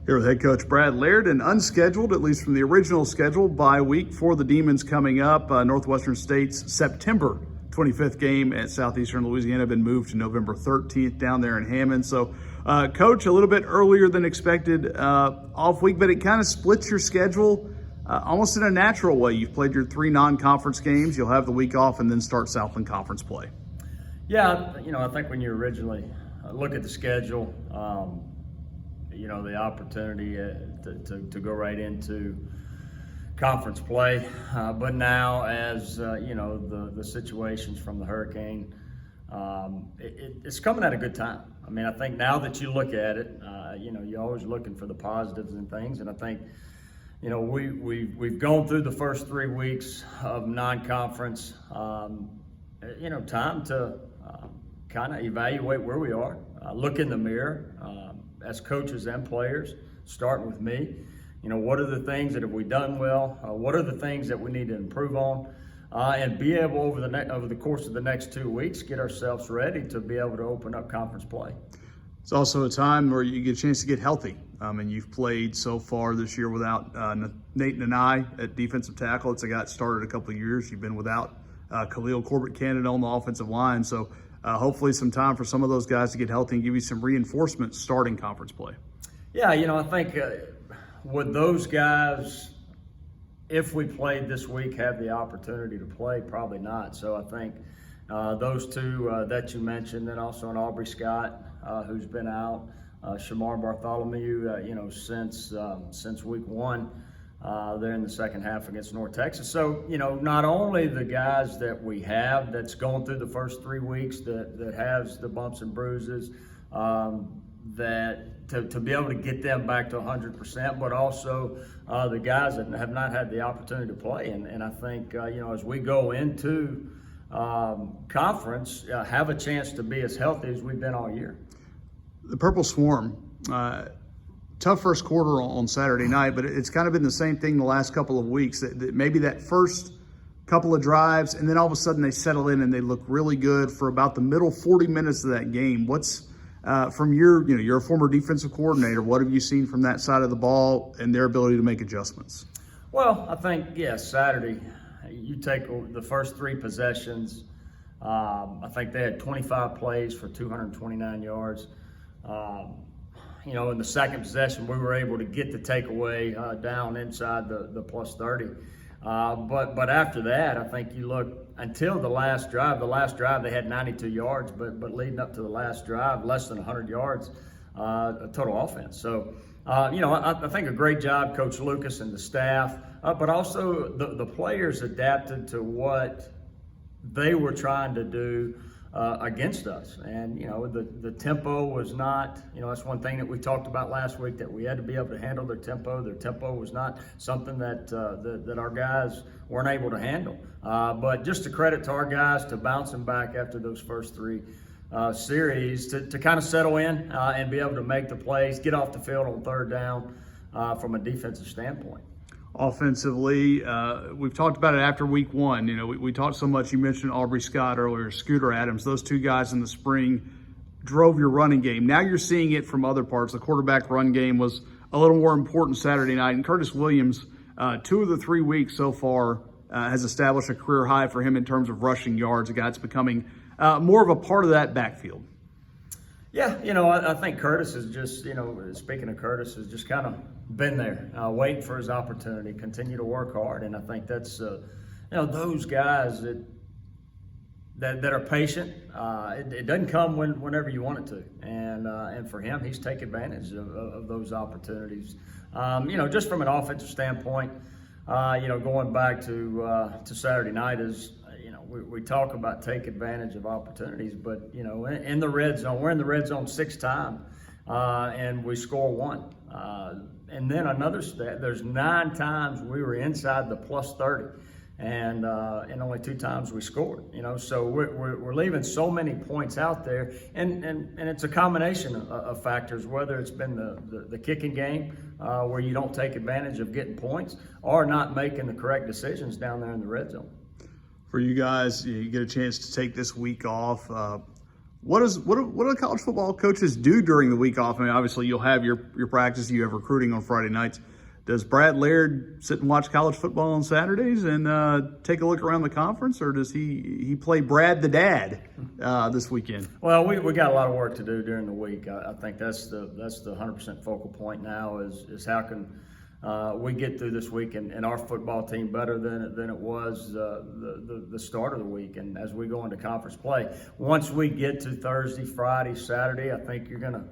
Here with head coach Brad Laird, an unscheduled, at least from the original schedule, bye week for the Demons coming up. Northwestern State's September 25th game at Southeastern Louisiana been moved to November 13th down there in Hammond. So, Coach, a little bit earlier than expected off week, but it kind of splits your schedule almost in a natural way. You've played your 3 non-conference games. You'll have the week off and then start Southland Conference play. Yeah, I think when you originally look at the schedule, the opportunity to go right into conference play. But now as, the situations from the hurricane, it's coming at a good time. I mean, I think now that you look at it, you're always looking for the positives and things. And I think, we've gone through the first 3 weeks of non-conference, time to kind of evaluate where we are, look in the mirror as coaches and players, starting with me. What are the things that have we done well? What are the things that we need to improve on? And be able over the course of the next 2 weeks, get ourselves ready to be able to open up conference play. It's also a time where you get a chance to get healthy. And you've played so far this year without Nate Nanai at defensive tackle. It's a guy that started a couple of years. You've been without Khalil Corbett-Canada on the offensive line. So hopefully some time for some of those guys to get healthy and give you some reinforcement starting conference play. Yeah, I think would those guys, if we played this week, have the opportunity to play? Probably not. So I think those two that you mentioned, and also an Aubrey Scott who's been out, Shamar Bartholomew, since week 1. There in the second half against North Texas. So, not only the guys that we have that's going through the first 3 weeks that has the bumps and bruises, that to be able to get them back to 100%, but also the guys that have not had the opportunity to play. And I think, as we go into conference, have a chance to be as healthy as we've been all year. The Purple Swarm, tough first quarter on Saturday night, but it's kind of been the same thing the last couple of weeks. That maybe that first couple of drives, and then all of a sudden they settle in and they look really good for about the middle 40 minutes of that game. What's from you're a former defensive coordinator. What have you seen from that side of the ball and their ability to make adjustments? Well, I think Saturday, you take the first 3 possessions. I think they had 25 plays for 229 yards. In the second possession, we were able to get the takeaway down inside the plus 30. But after that, I think you look until the last drive. The last drive, they had 92 yards, but leading up to the last drive, less than 100 yards total offense. So, I think a great job, Coach Lucas and the staff, but also the players adapted to what they were trying to do against us. And the tempo was not, that's one thing that we talked about last week, that we had to be able to handle their tempo. Their tempo was not something that our guys weren't able to handle. But just a credit to our guys to bouncing back after those first 3 series to kind of settle in and be able to make the plays, get off the field on third down from a defensive standpoint. Offensively, we've talked about it after week 1. We talked so much. You mentioned Aubrey Scott earlier, Scooter Adams. Those 2 guys in the spring drove your running game. Now you're seeing it from other parts. The quarterback run game was a little more important Saturday night. And Curtis Williams, 2 of the 3 weeks so far, has established a career high for him in terms of rushing yards. A guy that's becoming more of a part of that backfield. Yeah, I think Curtis is just, speaking of Curtis, has just kind of been there, waiting for his opportunity, continue to work hard. And I think that's, those guys that are patient. It doesn't come whenever you want it to. And for him, he's taken advantage of those opportunities. Just from an offensive standpoint, going back to Saturday night is, we talk about take advantage of opportunities, but in the red zone, we're in the red zone 6 times, and we score 1. And then another stat: there's 9 times we were inside the plus 30, and only 2 times we scored. So we're leaving so many points out there, and it's a combination of factors. Whether it's been the kicking game, where you don't take advantage of getting points, or not making the correct decisions down there in the red zone. For you guys, you get a chance to take this week off. What do college football coaches do during the week off? I mean, obviously you'll have your practice, you have recruiting on Friday nights. Does Brad Laird sit and watch college football on Saturdays and take a look around the conference, or does he play Brad the Dad this weekend? Well, we got a lot of work to do during the week. I think that's the 100% focal point now is how can we get through this week and our football team better than it was the start of the week, and as we go into conference play. Once we get to Thursday, Friday, Saturday, I think you're gonna,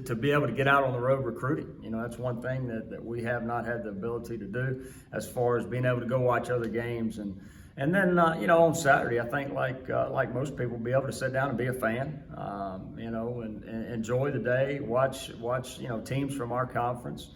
to be able to get out on the road recruiting. That's one thing that we have not had the ability to do as far as being able to go watch other games and then, on Saturday, I think like most people, be able to sit down and be a fan, and enjoy the day, watch teams from our conference.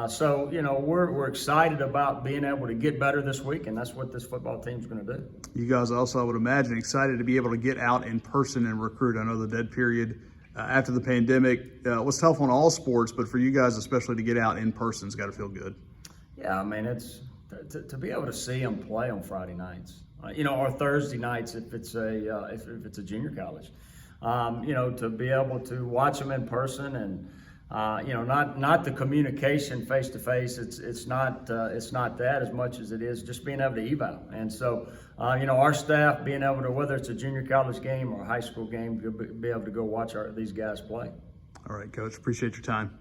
So we're excited about being able to get better this week, and that's what this football team's going to do. You guys also, I would imagine, excited to be able to get out in person and recruit. I know the dead period after the pandemic was tough on all sports, but for you guys especially to get out in person's got to feel good. Yeah, I mean, it's to be able to see them play on Friday nights, or Thursday nights if it's a junior college, to be able to watch them in person and. Not the communication face to face. It's not that as much as it is just being able to eval. And so, our staff being able to, whether it's a junior college game or a high school game, be able to go watch these guys play. All right, Coach. Appreciate your time.